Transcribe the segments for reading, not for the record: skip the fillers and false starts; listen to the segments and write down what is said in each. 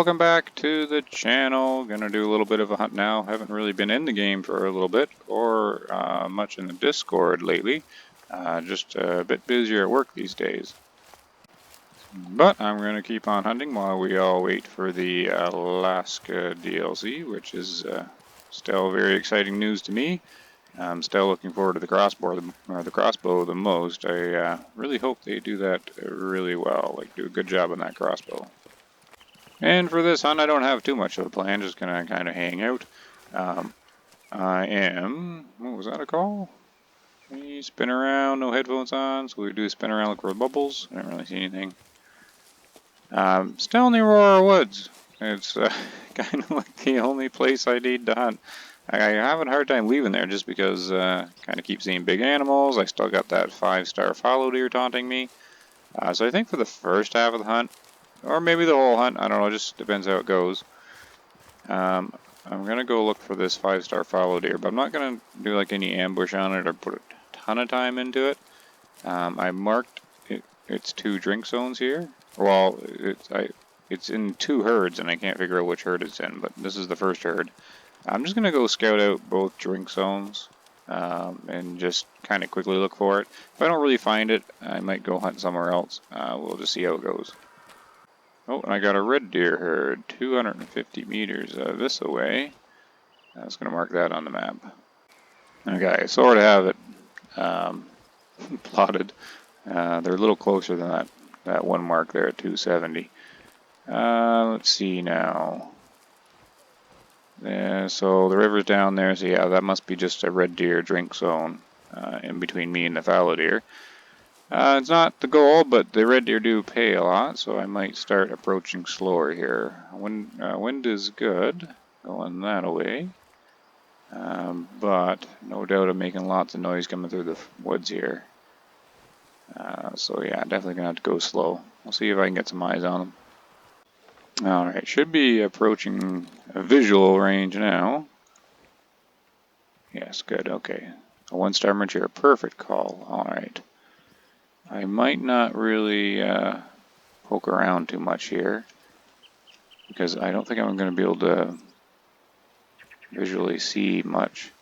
welcome back to the channel. Gonna do a little bit of a hunt now. Haven't really been in the game for a little bit, or much in the Discord lately. Just a bit busier at work these days. But I'm gonna keep on hunting while we all wait for the Alaska DLC, which is still very exciting news to me. I'm still looking forward to the crossbow the most. I really hope they do that really well, like do a good job on that crossbow. And for this hunt, I don't have too much of a plan, just gonna kind of hang out. I am, what was that a call? We spin around, no headphones on, so we do spin around, look for bubbles. I don't really see anything. Still in the Aurora woods. It's kind of like the only place I need to hunt. I have a hard time leaving there just because kind of keep seeing big animals. I still got that 5-star fallow deer taunting me. So I think for the first half of the hunt, or maybe the whole hunt, I don't know, it just depends how it goes. I'm gonna go look for this 5-star fallow deer, but I'm not gonna do like any ambush on it or put a ton of time into it. I marked its 2 drink zones here. Well, it's in 2 herds and I can't figure out which herd it's in, but this is the first herd. I'm just gonna go scout out both drink zones and just kind of quickly look for it. If I don't really find it, I might go hunt somewhere else. We'll just see how it goes. Oh, and I got a red deer herd, 250 meters this away. I was going to mark that on the map. Okay, so I have it plotted. They're a little closer than that one mark there at 270. Let's see now. Yeah, so the river's down there, so yeah, that must be just a red deer drink zone in between me and the fallow deer. It's not the goal, but the red deer do pay a lot, so I might start approaching slower here. Wind is good, going that way, but no doubt I'm making lots of noise coming through the woods here. So yeah, definitely gonna have to go slow. We'll see if I can get some eyes on them. Alright, should be approaching a visual range now. Yes, good, okay. A 1-star mature, perfect call, alright. I might not really poke around too much here because I don't think I'm going to be able to visually see much.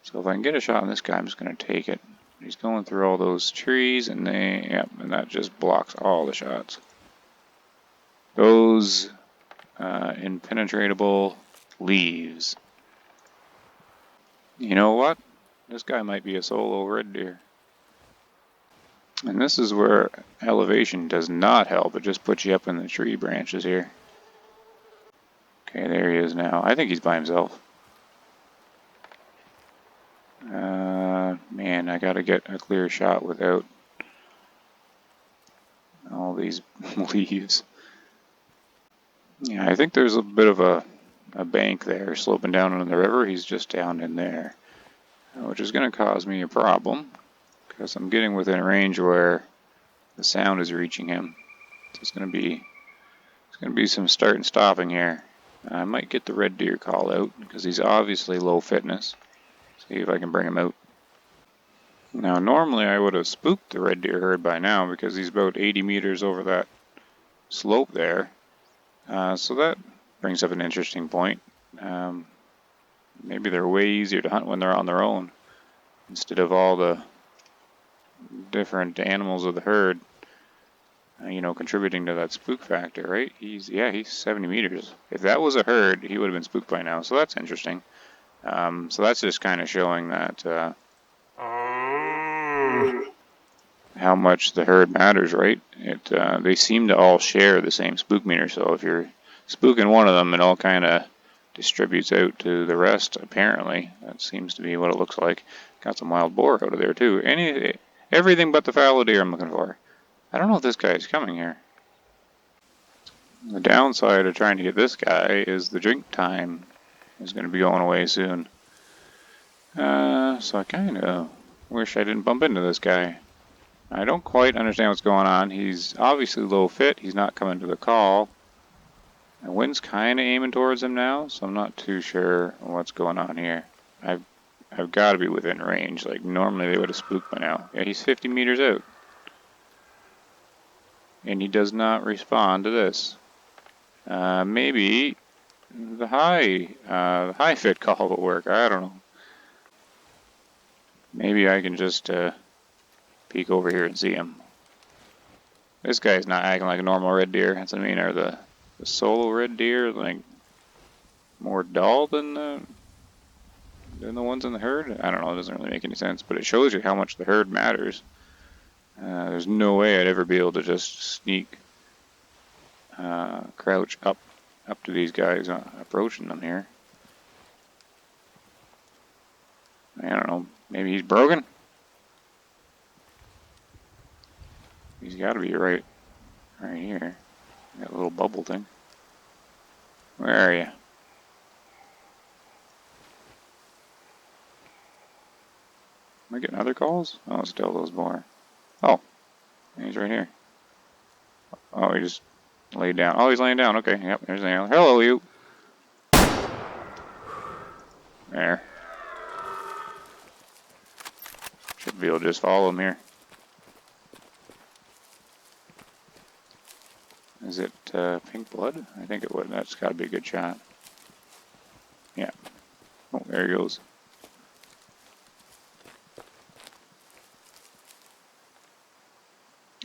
So if I can get a shot on this guy, I'm just going to take it. He's going through all those trees and and that just blocks all the shots. Those impenetrable leaves. You know what? This guy might be a solo red deer. And this is where elevation does not help, it just puts you up in the tree branches here. Okay, there he is now. I think he's by himself. Man, I gotta get a clear shot without all these leaves. Yeah, I think there's a bit of a bank there sloping down into the river. He's just down in there, which is gonna cause me a problem. Because I'm getting within range where the sound is reaching him. So it's gonna be some start and stopping here. I might get the red deer call out because he's obviously low fitness. See if I can bring him out. Now normally I would have spooked the red deer herd by now because he's about 80 meters over that slope there. So that brings up an interesting point. Maybe they're way easier to hunt when they're on their own instead of all the different animals of the herd, contributing to that spook factor, right? He's 70 meters. If that was a herd, he would have been spooked by now, so that's interesting. So that's just kind of showing that how much the herd matters, right? They seem to all share the same spook meter, so if you're spooking one of them, it all kind of distributes out to the rest, apparently. That seems to be what it looks like. Got some wild boar out of there, too. Everything but the fallow deer I'm looking for. I don't know if this guy is coming here. The downside of trying to get this guy is the drink time is going to be going away soon. So I kind of wish I didn't bump into this guy. I don't quite understand what's going on. He's obviously low fit. He's not coming to the call. The wind's kind of aiming towards him now, so I'm not too sure what's going on here. I've got to be within range. Like, normally they would have spooked by now. Yeah, he's 50 meters out. And he does not respond to this. Maybe the high fit call will work. I don't know. Maybe I can just peek over here and see him. This guy's not acting like a normal red deer. That's what I mean. Are the solo red deer like more dull than the ones in the herd? I don't know. It doesn't really make any sense, but it shows you how much the herd matters. There's no way I'd ever be able to just sneak, crouch up to these guys approaching them here. I don't know. Maybe he's broken? He's got to be right here. That little bubble thing. Where are you? Am I getting other calls? Oh, still those more. Oh, he's right here. Oh, he just laid down. Oh, he's laying down. Okay, yep, there's the antler. Hello, you. There. Should be able to just follow him here. Is it pink blood? I think it would. That's got to be a good shot. Yeah. Oh, there he goes.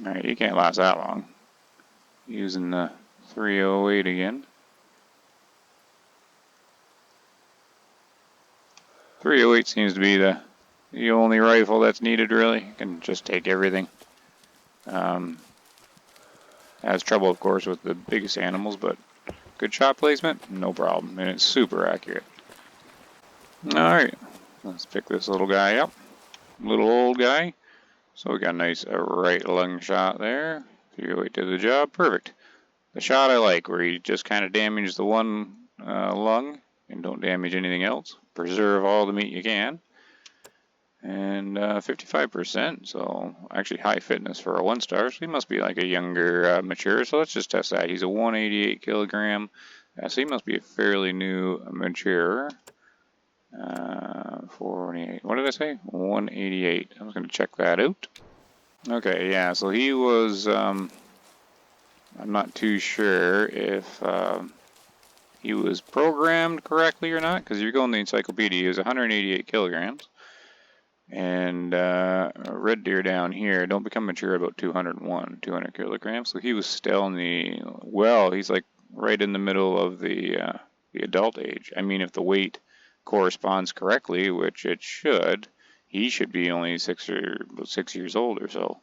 Alright, you can't last that long. Using the 308 again. 308 seems to be the only rifle that's needed, really. You can just take everything. Has trouble, of course, with the biggest animals, but good shot placement, no problem, and it's super accurate. Alright, let's pick this little guy up. Little old guy. So we got a nice right lung shot there. 308 did the job, perfect. The shot I like, where you just kind of damage the one lung and don't damage anything else. Preserve all the meat you can. And 55%, so actually high fitness for a 1-star, so he must be like a younger mature, so let's just test that. He's a 188 kilogram, so he must be a fairly new mature. 488, what did I say? 188, I was going to check that out. Okay, yeah, so he was, I'm not too sure if he was programmed correctly or not, because you're going to the encyclopedia, he was 188 kilograms. And a red deer down here don't become mature about 200 kilograms. So he was still in the, well, he's like right in the middle of the adult age. I mean, if the weight corresponds correctly, which it should, he should be only 6 years old or so.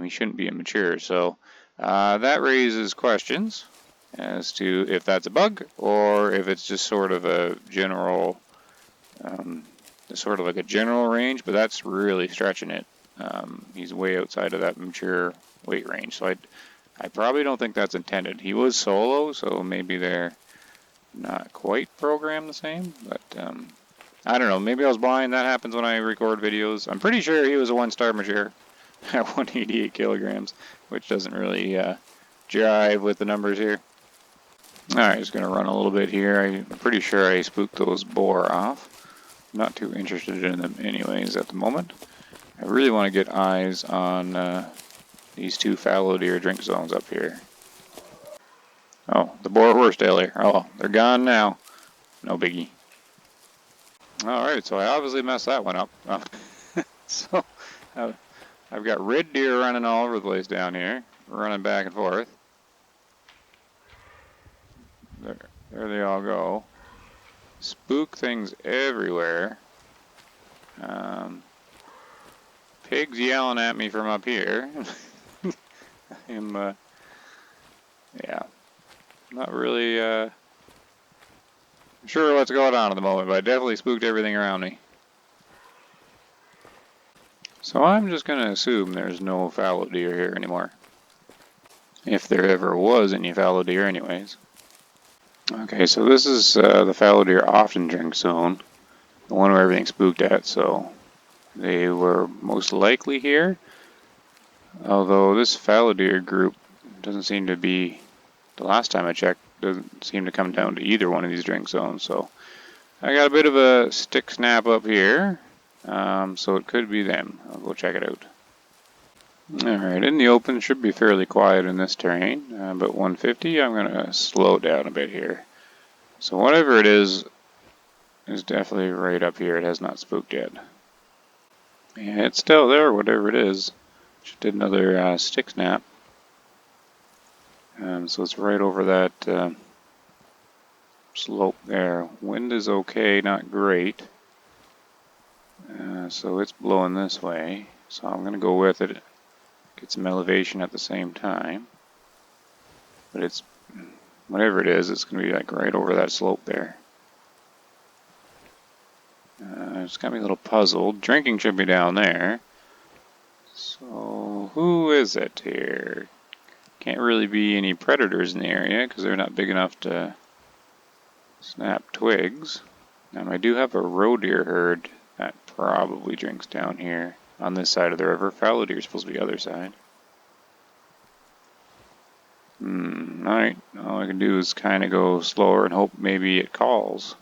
He shouldn't be immature. So that raises questions as to if that's a bug or if it's just sort of a general sort of like a general range, but that's really stretching it. He's way outside of that mature weight range, so I probably don't think that's intended. He was solo, so maybe they're not quite programmed the same, but I don't know. Maybe I was blind. That happens when I record videos. I'm pretty sure he was a 1-star mature at 188 kilograms, which doesn't really jive with the numbers here. Alright, just going to run a little bit here. I'm pretty sure I spooked those boar off. Not too interested in them anyways at the moment. I really want to get eyes on these 2 fallow deer drink zones up here. Oh, the boar were still here. Oh, they're gone now. No biggie. Alright, so I obviously messed that one up. So, I've got red deer running all over the place down here. Running back and forth. There they all go. Spook things everywhere. Pigs yelling at me from up here. I'm, yeah, not really sure what's going on at the moment, but I definitely spooked everything around me. So I'm just going to assume there's no fallow deer here anymore. If there ever was any fallow deer anyways. Okay, so this is the fallow deer often drink zone, the one where everything's spooked at, so they were most likely here. Although this fallow deer group doesn't seem to be, the last time I checked, doesn't seem to come down to either one of these drink zones, so I got a bit of a stick snap up here, so it could be them. I'll go check it out. Alright, in the open should be fairly quiet in this terrain, but 150, I'm going to slow down a bit here. So whatever it is definitely right up here. It has not spooked yet. Yeah, it's still there, whatever it is. Just did another stick snap. So it's right over that slope there. Wind is okay, not great. So it's blowing this way. So I'm going to go with it. Get some elevation at the same time. But it's, whatever it is, it's going to be like right over that slope there. It's got me a little puzzled. Drinking should be down there. So who is it here? Can't really be any predators in the area because they're not big enough to snap twigs. Now I do have a roe deer herd that probably drinks down here on this side of the river. Fallow deer is supposed to be the other side. Alright, all I can do is kind of go slower and hope maybe it calls.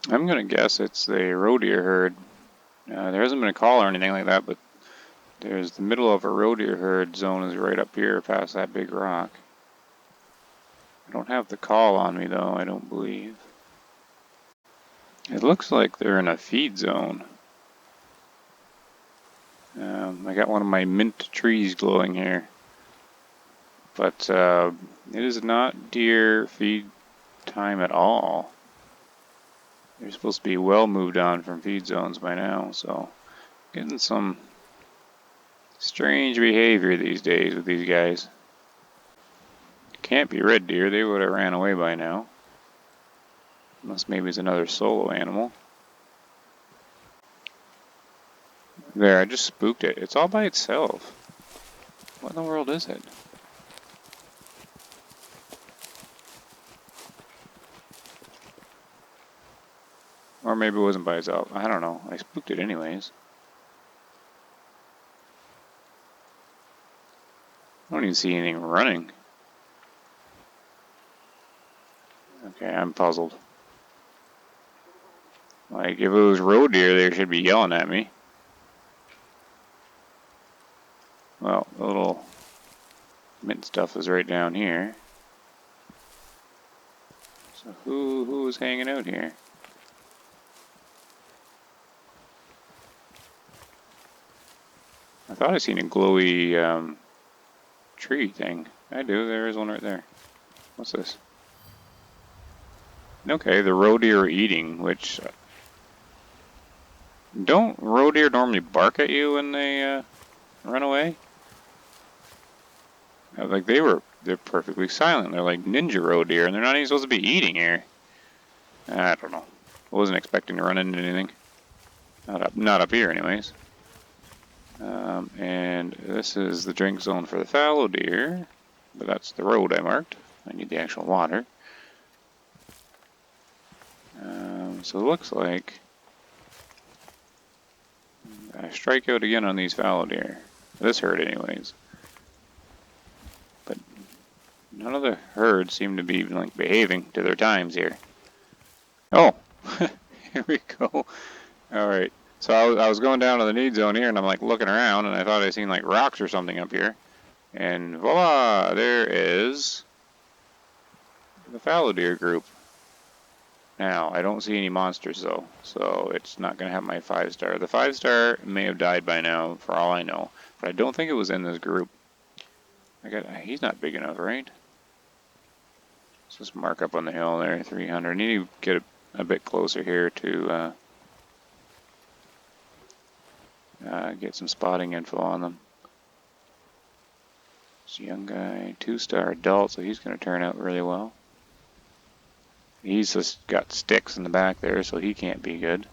I'm going to guess it's the roe deer herd. There hasn't been a call or anything like that, but there's the middle of a roe deer herd zone is right up here past that big rock. I don't have the call on me though, I don't believe. It looks like they're in a feed zone. I got one of my mint trees glowing here. But it is not deer feed time at all. They're supposed to be well moved on from feed zones by now, so getting some strange behavior these days with these guys. Can't be red deer, they would have ran away by now. Unless maybe it's another solo animal. There, I just spooked it. It's all by itself. What in the world is it? Or maybe it wasn't by itself. I don't know. I spooked it anyways. I don't even see anything running. Okay, I'm puzzled. Like, if it was roe deer, they should be yelling at me. Well, the little mint stuff is right down here. So who is hanging out here? I thought I seen a glowy tree thing. I do, there is one right there. What's this? Okay, the roe deer are eating, which... don't roe deer normally bark at you when they run away? Like they're perfectly silent. They're like ninja roe deer, and they're not even supposed to be eating here. I don't know. I wasn't expecting to run into anything. Not up here, anyways. And this is the drink zone for the fallow deer, but that's the road I marked. I need the actual water. So it looks like I strike out again on these fallow deer. This herd, anyways. But none of the herds seem to be like behaving to their times here. Oh, here we go. All right. So I was going down to the need zone here, and I'm like looking around, and I thought I seen like rocks or something up here, and voila, there is the fallow deer group. Now I don't see any monsters though, so it's not gonna have my 5-star. The 5-star may have died by now, for all I know, but I don't think it was in this group. He's not big enough, right? Let's just mark up on the hill there, 300. I need to get a bit closer here to get some spotting info on them. This young guy, 2-star adult, so he's going to turn out really well. He's just got sticks in the back there, so he can't be good.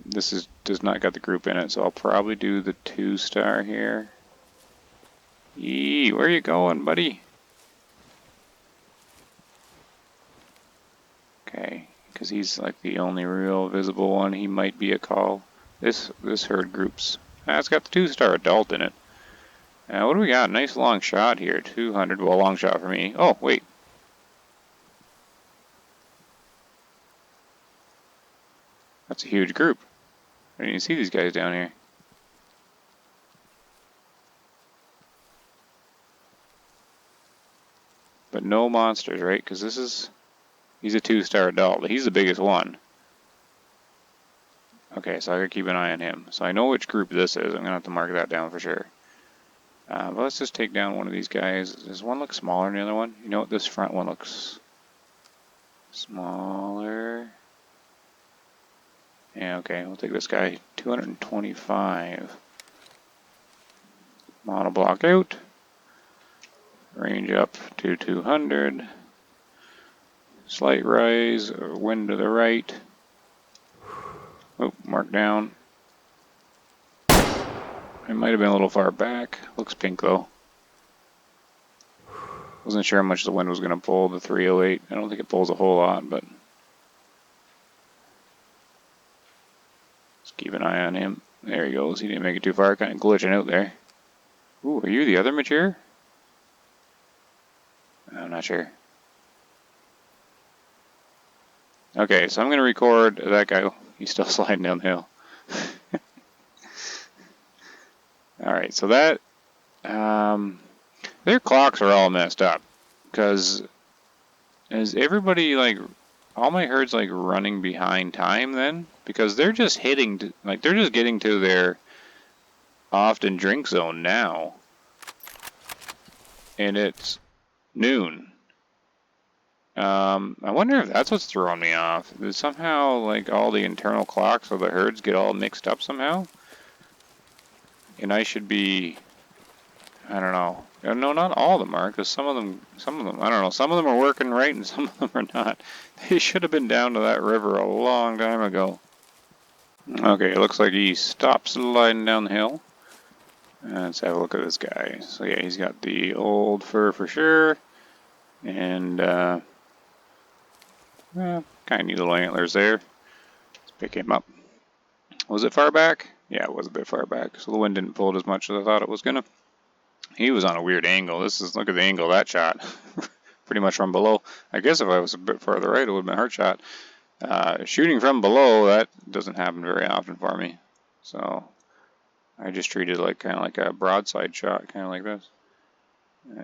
This does not got the group in it, so I'll probably do the 2-star here. Yee, where you going, buddy? Okay, because he's like the only real visible one. He might be a call. This herd group's it's got the 2-star adult in it. What do we got? Nice long shot here. 200. Well, long shot for me. Oh, wait. That's a huge group. I didn't even see these guys down here. but no monsters, right? Because he's a 2-star adult, but he's the biggest one. Okay, so I gotta keep an eye on him. So I know which group this is. I'm gonna have to mark that down for sure. But let's just take down one of these guys. Does one look smaller than the other one? You know what? This front one looks smaller. Yeah, okay, we'll take this guy. 225. Monoblock out. Range up to 200. Slight rise, or wind to the right. Oh, mark down. It might have been a little far back. Looks pink though. Wasn't sure how much the wind was going to pull, the 308. I don't think it pulls a whole lot, but let's keep an eye on him. There he goes. He didn't make it too far. Kind of glitching out there. Ooh, are you the other mature? I'm not sure. Okay, so I'm going to record that guy. He's still sliding down the hill. Alright, so that... their clocks are all messed up. Because... Is everybody, like... All my herds, like, running behind time, then? Because they're just hitting... Like, they're just getting to their... often drink zone now. And it's... noon. I wonder if that's what's throwing me off. Is somehow, like, all the internal clocks of the herds get all mixed up somehow? And I should be... I don't know. No, not all of them are, because some of them, I don't know, some of them are working right and some of them are not. They should have been down to that river a long time ago. Okay, it looks like he stopped sliding down the hill. Let's have a look at this guy. So yeah, he's got the old fur for sure. And, well, kind of neat little antlers there. Let's pick him up. Was it far back? Yeah, it was a bit far back. So the wind didn't pull it as much as I thought it was going to. He was on a weird angle. Look at the angle of that shot. Pretty much from below. I guess if I was a bit further right, it would have been a hard shot. Shooting from below, that doesn't happen very often for me. So I just treated it kind of like a broadside shot, kind of like this.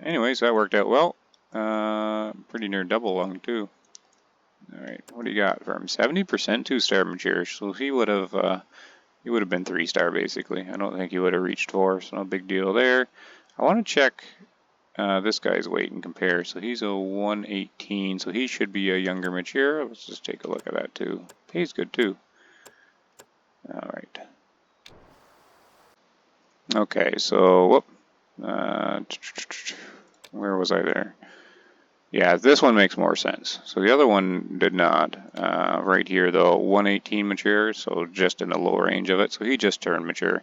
Anyways, that worked out well. Pretty near double lung too. Alright, what do you got for him? 70% 2-star mature, so he would have been 3-star basically. I don't think he would have reached 4, so no big deal there. I want to check this guy's weight and compare. So he's a 118, so he should be a younger mature. Let's just take a look at that too. He's good too. Alright. Okay, so whoop. Where was I there? Yeah, this one makes more sense. So the other one did not. Right here, though, 118 mature, so just in the low range of it. So he just turned mature.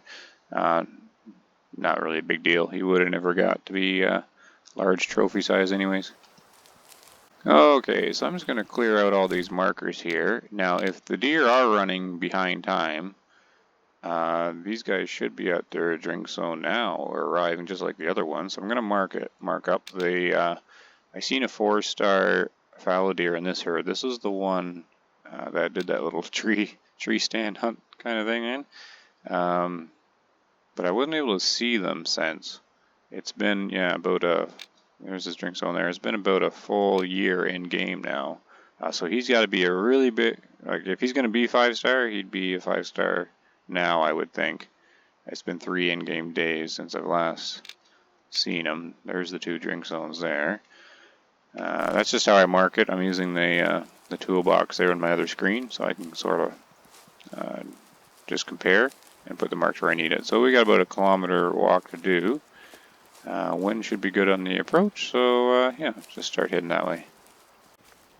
Not really a big deal. He would have never got to be large trophy size anyways. Okay, so I'm just going to clear out all these markers here. Now, if the deer are running behind time, these guys should be at their drink zone now, or arriving just like the other one. So I'm going to mark up the... I seen a 4-star fallow deer in this herd. This is the one that did that little tree stand hunt kind of thing in. But I wasn't able to see them since. It's been, yeah, there's his drink zone there. It's been about a full year in game now. So he's got to be a really big, like if he's going to be 5-star, he'd be a 5-star now, I would think. It's been 3 in-game days since I've last seen him. There's the 2 drink zones there. That's just how I mark it. I'm using the toolbox there on my other screen, so I can sort of just compare and put the marks where I need it. So we got about a kilometer walk to do. Wind should be good on the approach, so yeah, just start heading that way.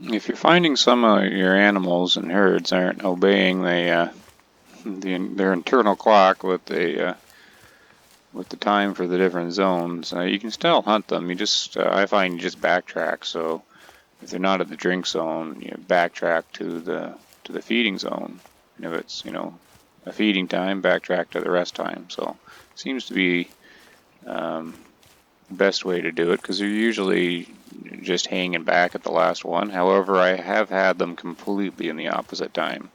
If you're finding some of your animals and herds aren't obeying their internal clock with the time for the different zones, you can still hunt them. I find you just backtrack. So if they're not at the drink zone, you backtrack to the feeding zone. And if it's a feeding time, backtrack to the rest time. So it seems to be the best way to do it, because they're usually just hanging back at the last one. However, I have had them completely in the opposite time.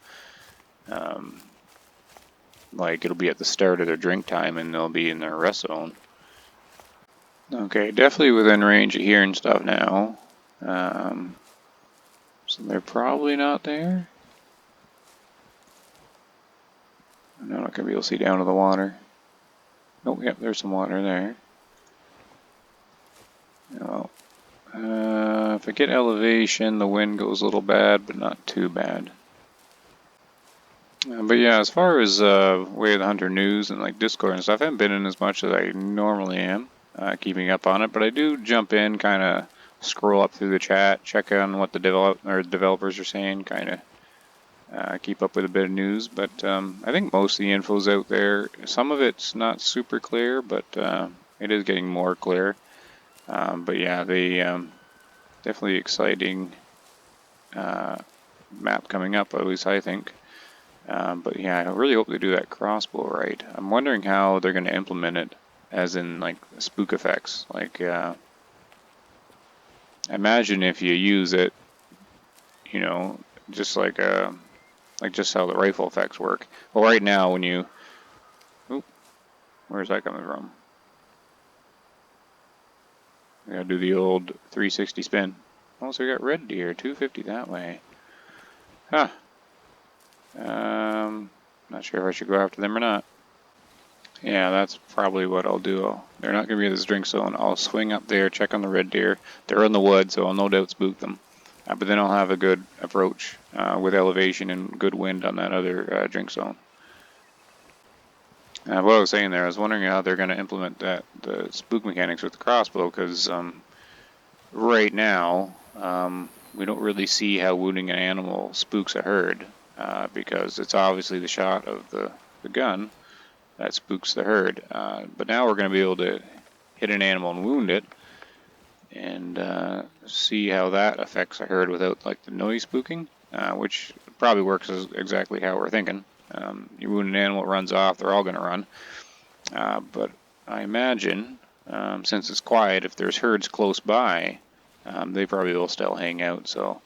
Like it'll be at the start of their drink time and they'll be in their rest zone. Okay, definitely within range of hearing stuff now. So they're probably not there. I'm not going to be able to see down to the water. Oh, yep, there's some water there. Oh, if I get elevation, the wind goes a little bad, but not too bad. But yeah, as far as Way of the Hunter news and like Discord and stuff, I haven't been in as much as I normally am, keeping up on it. But I do jump in, kind of scroll up through the chat, check on what the developers are saying, kind of keep up with a bit of news. But I think most of the info's out there. Some of it's not super clear, but it is getting more clear. But yeah, the definitely exciting map coming up, at least I think. But yeah, I really hope they do that crossbow right. I'm wondering how they're going to implement it, as in like spook effects. Like, imagine if you use it, you know, just like just how the rifle effects work. Well, right now when you, oop, where's that coming from? I gotta do the old 360 spin. Oh, so we got red deer, 250 that way. Huh. Not sure if I should go after them or not. Yeah, that's probably what I'll do. They're not going to be in this drink zone. I'll swing up there, check on the red deer. They're in the woods, so I'll no doubt spook them. But then I'll have a good approach with elevation and good wind on that other drink zone. What I was saying there, I was wondering how they're going to implement the spook mechanics with the crossbow, because right now we don't really see how wounding an animal spooks a herd, because it's obviously the shot of the gun that spooks the herd. But now we're going to be able to hit an animal and wound it, and see how that affects a herd without like the noise spooking, which probably works as exactly how we're thinking. You wound an animal, it runs off, they're all going to run. But I imagine, since it's quiet, if there's herds close by, they probably will still hang out. So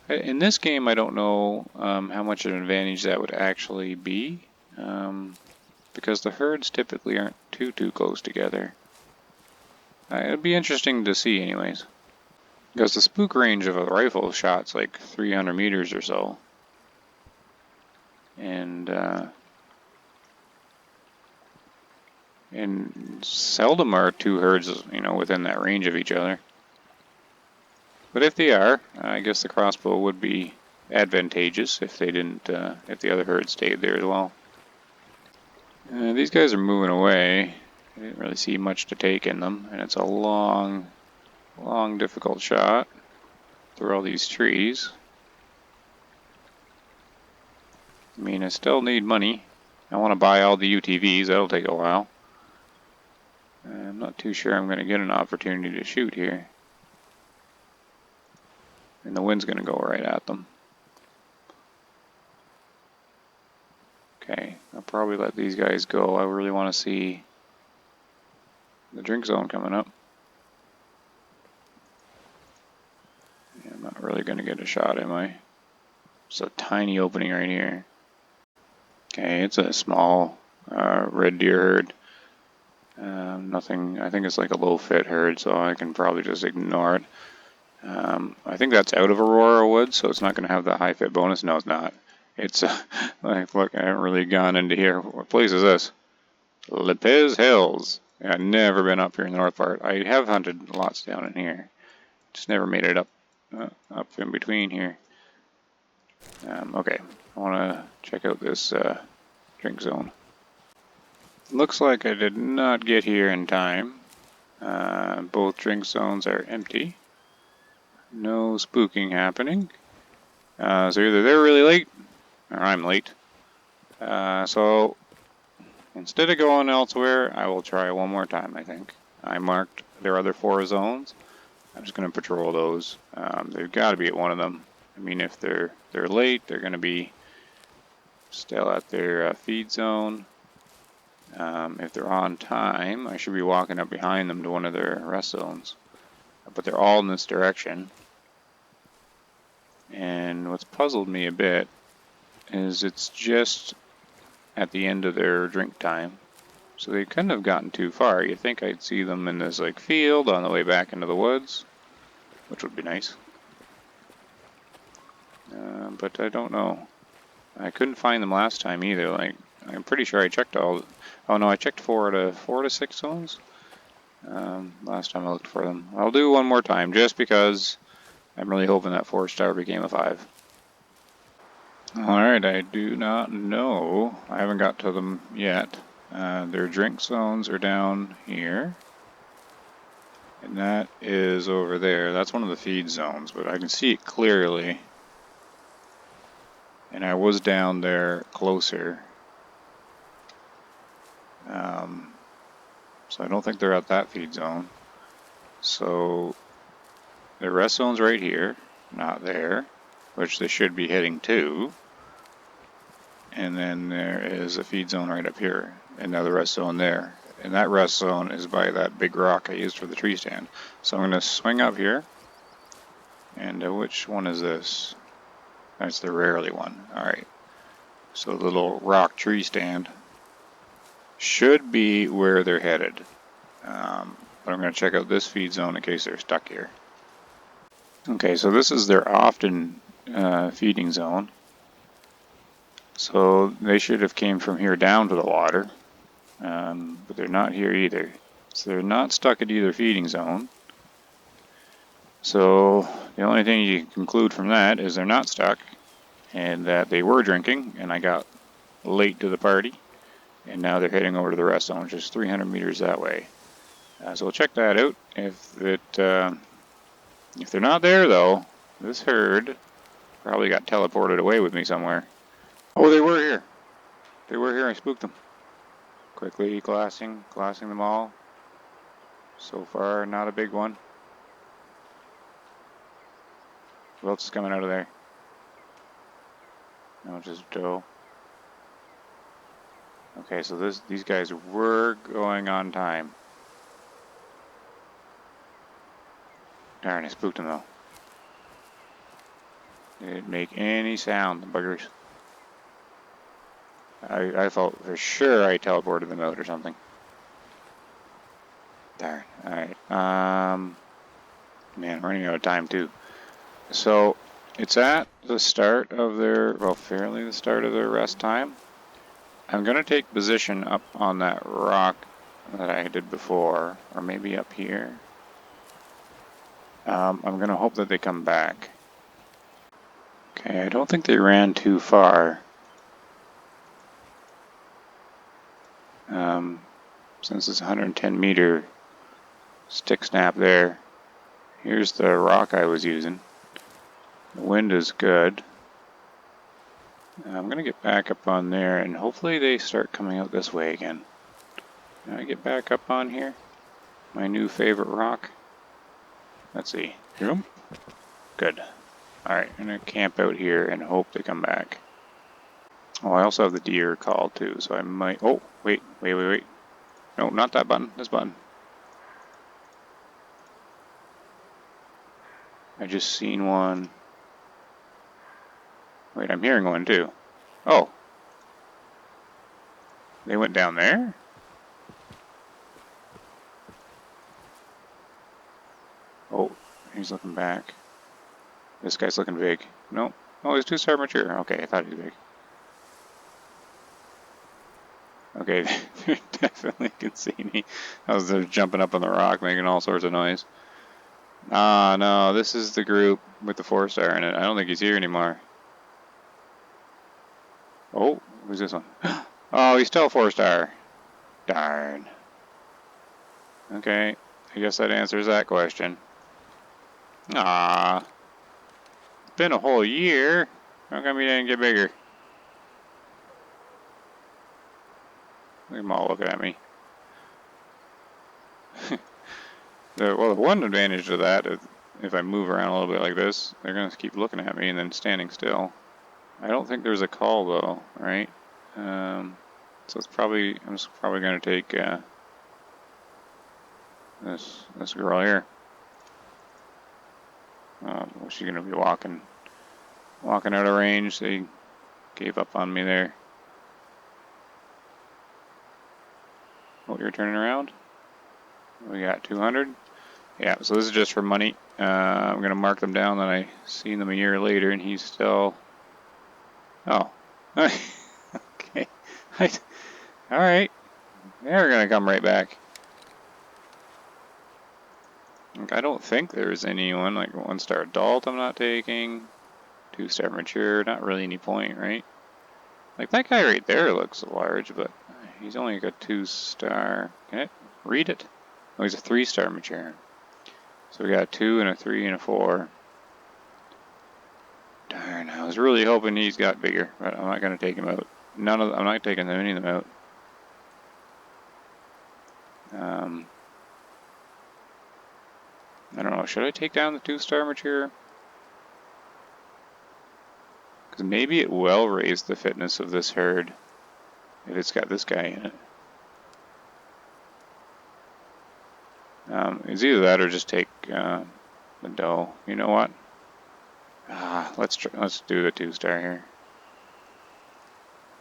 in this game, I don't know how much of an advantage that would actually be. Because the herds typically aren't too close together. It'd be interesting to see anyways. Because the spook range of a rifle shot's like 300 meters or so. And seldom are two herds, within that range of each other. But if they are, I guess the crossbow would be advantageous if they didn't, if the other herd stayed there as well. These guys are moving away. I didn't really see much to take in them, and it's a long, difficult shot through all these trees. I mean, I still need money. I want to buy all the UTVs, that'll take a while. I'm not too sure I'm going to get an opportunity to shoot here. And the wind's going to go right at them. Okay, I'll probably let these guys go. I really want to see the drink zone coming up. Yeah, I'm not really going to get a shot, am I? It's a tiny opening right here. Okay, it's a small red deer herd. Nothing, I think it's like a low fit herd, so I can probably just ignore it. I think that's out of Aurora Woods, so it's not going to have the high fit bonus. No, it's not. It's, like, look, I haven't really gone into here. What place is this? Lopez Hills. Yeah, I've never been up here in the north part. I have hunted lots down in here. Just never made it up in between here. Okay, I want to check out this drink zone. Looks like I did not get here in time. Both drink zones are empty. No spooking happening. So either they're really late, or I'm late. So instead of going elsewhere, I will try one more time, I think. I marked their other 4 zones. I'm just going to patrol those. They've got to be at one of them. I mean, if they're late, they're going to be still at their feed zone. If they're on time, I should be walking up behind them to one of their rest zones. But they're all in this direction. And what's puzzled me a bit is it's just at the end of their drink time. So they couldn't have gotten too far. You'd think I'd see them in this like field on the way back into the woods. which would be nice. But I don't know. I couldn't find them last time either. Like, I'm pretty sure I checked all. Oh no, I checked 4 to 6 zones. Last time I looked for them. I'll do one more time just because I'm really hoping that 4-star became a 5. Alright, I do not know. I haven't got to them yet. Their drink zones are down here. And that is over there. That's one of the feed zones, but I can see it clearly. And I was down there closer. So I don't think they're at that feed zone. So the rest zone's right here, not there, which they should be heading to. And then there is a feed zone right up here, another rest zone there. And that rest zone is by that big rock I used for the tree stand. So I'm going to swing up here. And which one is this? That's the rarely one. Alright. So the little rock tree stand should be where they're headed. But I'm going to check out this feed zone in case they're stuck here. Okay, so this is their often feeding zone. So they should have came from here down to the water. But they're not here either. So they're not stuck at either feeding zone. So the only thing you can conclude from that is they're not stuck and that they were drinking and I got late to the party and now they're heading over to the rest zone, which is 300 meters that way. So we'll check that out. If they're not there though, this herd probably got teleported away with me somewhere. Oh, they were here. They were here. I spooked them. Quickly glassing them all. So far, not a big one. Who else is coming out of there? No, just Joe. Okay, so these guys were going on time. Darn, I spooked them though. They didn't make any sound, the buggers. I thought for sure I teleported them out or something. Darn. Alright. Man, I'm running out of time too. So, it's at the start of their, well, fairly the start of their rest time. I'm going to take position up on that rock that I did before, or maybe up here. I'm going to hope that they come back. Okay, I don't think they ran too far. Since it's a 110 meter stick snap there. Here's the rock I was using. The wind is good. I'm going to get back up on there and hopefully they start coming out this way again. Can I get back up on here? My new favorite rock. Let's see. Good. Alright, I'm going to camp out here and hope they come back. Oh, I also have the deer call too, so I might... Oh, wait. No, not that button. This button. I just seen one. Wait, I'm hearing one too. Oh. They went down there? Oh, he's looking back. This guy's looking big. Nope. Oh, he's 2-star mature. Okay, I thought he was big. Okay, they definitely can see me. I was there jumping up on the rock, making all sorts of noise. Ah, no, this is the group with the 4-star in it. I don't think he's here anymore. Oh, who's this one? Oh, he's still 4-star. Darn. Okay, I guess that answers that question. Ah, it's been a whole year. How come he didn't get bigger? Look at them all looking at me. The one advantage to that is if I move around a little bit like this, they're going to keep looking at me and then standing still. I don't think there's a call though, right? So it's probably, I'm just probably going to take this girl here. She's going to be walking out of range. They gave up on me there. Oh, you're turning around? We got 200. Yeah, so this is just for money. I'm going to mark them down that I seen them a year later and he's still... Oh. Okay. Alright. They're going to come right back. I don't think there's anyone, like 1-star adult I'm not taking. 2-star mature, not really any point, right? Like that guy right there looks large, but he's only got 2-star. Can I read it? Oh, he's a 3-star mature. So we got a 2 and a 3 and a 4. Darn, I was really hoping he's got bigger, but I'm not gonna take him out. I'm not taking any of them out. I don't know, should I take down the 2-star mature? Because maybe it will raise the fitness of this herd if it's got this guy in it. It's either that or just take the doe. You know what? Let's do the 2-star here.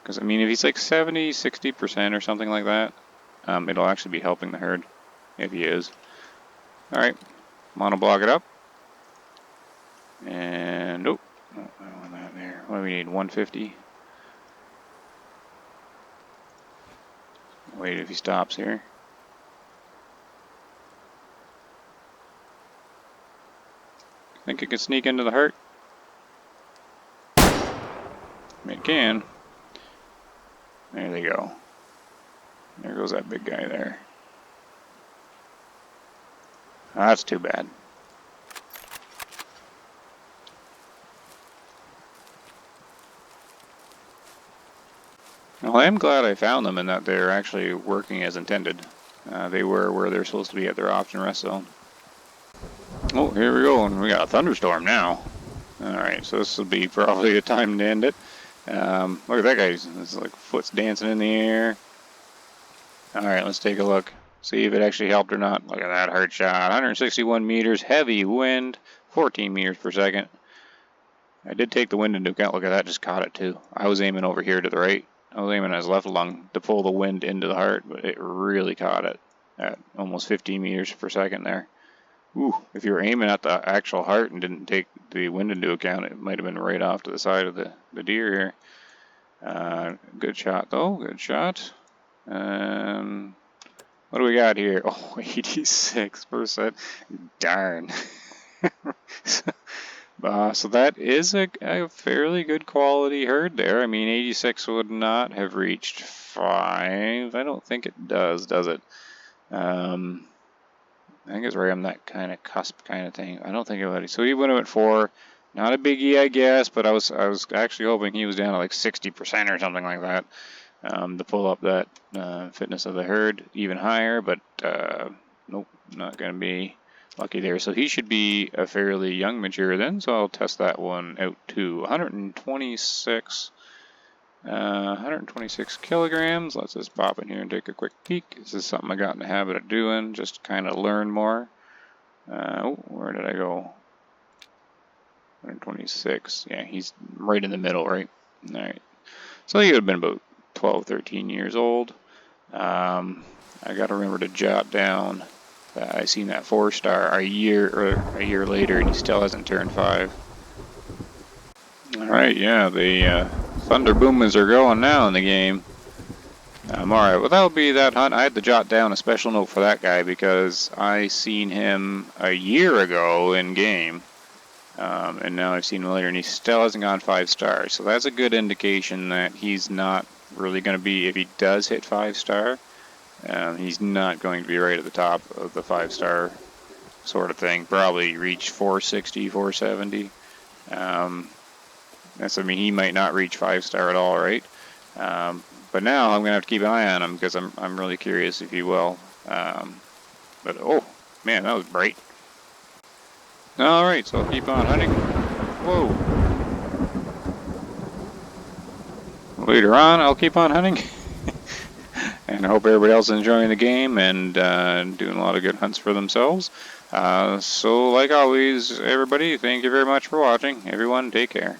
Because I mean, if he's like 70, 60% or something like that, it'll actually be helping the herd. If he is. All right, monoblock it up. And oh, I don't want that there. What do we need? 150. Wait if he stops here. Think it can sneak into the heart? It can. There they go. There goes that big guy there. Oh, that's too bad. Well, I am glad I found them and that they're actually working as intended. They were where they're supposed to be at their option rest zone. Oh, here we go, and we got a thunderstorm now. Alright, so this will be probably the time to end it. Look at that guy, his like foot's dancing in the air. Alright, let's take a look. See if it actually helped or not. Look at that hard shot. 161 meters, heavy wind, 14 meters per second. I did take the wind into account. Look at that, just caught it too. I was aiming over here to the right. I was aiming at his left lung to pull the wind into the heart, but it really caught it at almost 15 meters per second there. Ooh, if you were aiming at the actual heart and didn't take the wind into account, it might have been right off to the side of the deer here. Good shot though, good shot. What do we got here? Oh, 86%. Darn. So that is a fairly good quality herd there. I mean, 86 would not have reached 5. I don't think it does it? I think it's right on that kind of cusp kind of thing. I don't think it would. So he would have went 4. Not a biggie, I guess, but I was actually hoping he was down to like 60% or something like that to pull up that fitness of the herd even higher. But nope, not going to be lucky there. So he should be a fairly young mature then. So I'll test that one out too. 126 kilograms. Let's just pop in here and take a quick peek. This is something I got in the habit of doing, just to kind of learn more. Where did I go? 126. Yeah, he's right in the middle, right? Alright. So he would have been about 12, 13 years old. I got to remember to jot down that I seen that 4-star a year later, and he still hasn't turned 5. Alright, yeah, the Thunder Boomers are going now in the game. Alright, well that'll be that hunt. I had to jot down a special note for that guy because I seen him a year ago in game. And now I've seen him later and he still hasn't gone 5 stars. So that's a good indication that he's not really going to be, if he does hit 5-star, he's not going to be right at the top of the 5-star sort of thing. Probably reach 460, 470. I mean, he might not reach 5-star at all, right? But now I'm gonna have to keep an eye on him because I'm really curious if he will. But oh man, that was bright. All right, so I'll keep on hunting. Whoa. Later on, I'll keep on hunting. And I hope everybody else is enjoying the game and doing a lot of good hunts for themselves. So like always, everybody, thank you very much for watching. Everyone, take care.